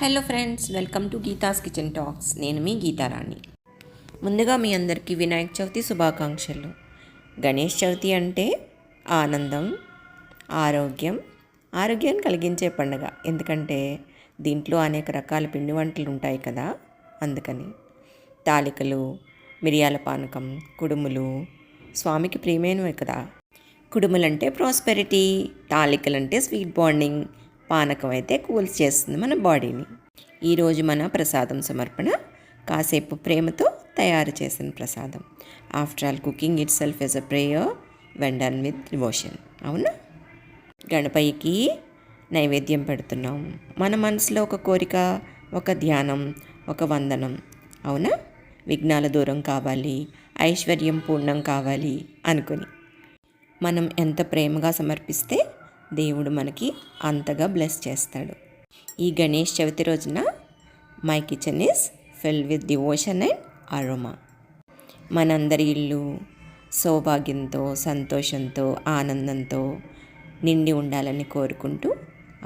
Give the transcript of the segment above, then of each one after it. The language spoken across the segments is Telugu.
Hello friends, welcome to Geetha's kitchen talks. నేను మీ గీతారాణి. ముందుగా మీ అందరికీ వినాయక చవితి శుభాకాంక్షలు. గణేష్ చవితి అంటే ఆనందం, ఆరోగ్యం కలిగించే పండుగ. ఎందుకంటే దీంట్లో అనేక రకాల పిండి వంటలు ఉంటాయి కదా, అందుకని తాలికలు, మిరియాల పానకం, కుడుములు స్వామికి ప్రియమైనవి కదా. కుడుములంటే ప్రాస్పెరిటీ, తాలికలంటే స్వీట్ బాండింగ్, పానకం అయితే కూల్స్ చేస్తుంది మన బాడీని. ఈరోజు మన ప్రసాదం సమర్పణ కాసేపు ప్రేమతో తయారు చేసిన ప్రసాదం. After all cooking it self yes a prayer when done with devotion. అవునా? గణపతికి నైవేద్యం పెడుతున్నాం. మన మనసులో ఒక కోరిక, ఒక ధ్యానం, ఒక వందనం. అవునా? విఘ్నాల దూరం కావాలి, ఐశ్వర్యం పూర్ణం కావాలి అనుకుని మనం ఎంత ప్రేమగా సమర్పిస్తే దేవుడు మనకి అంతగా బ్లెస్ చేస్తాడు. ఈ గణేష్ చవితి రోజున my kitchen is filled with devotion and aroma. మనందరి ఇల్లు సౌభాగ్యంతో, సంతోషంతో, ఆనందంతో నిండి ఉండాలని కోరుకుంటూ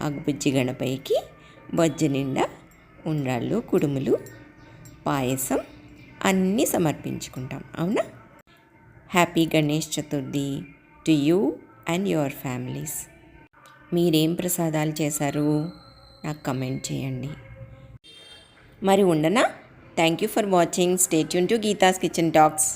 ఆ బుజ్జి గణపతికి బొజ్జ నిండా ఉండ్రాళ్ళు, కుడుములు, పాయసం అన్నీ సమర్పించుకుంటాం. అవునా? Happy Ganesh Chaturthi to you and your families. మీరేం ప్రసాదాలు చేశారు నాకు కమెంట్ చేయండి. మరి ఉండనా? Thank you for watching. Stay tune to Geetha's kitchen talks.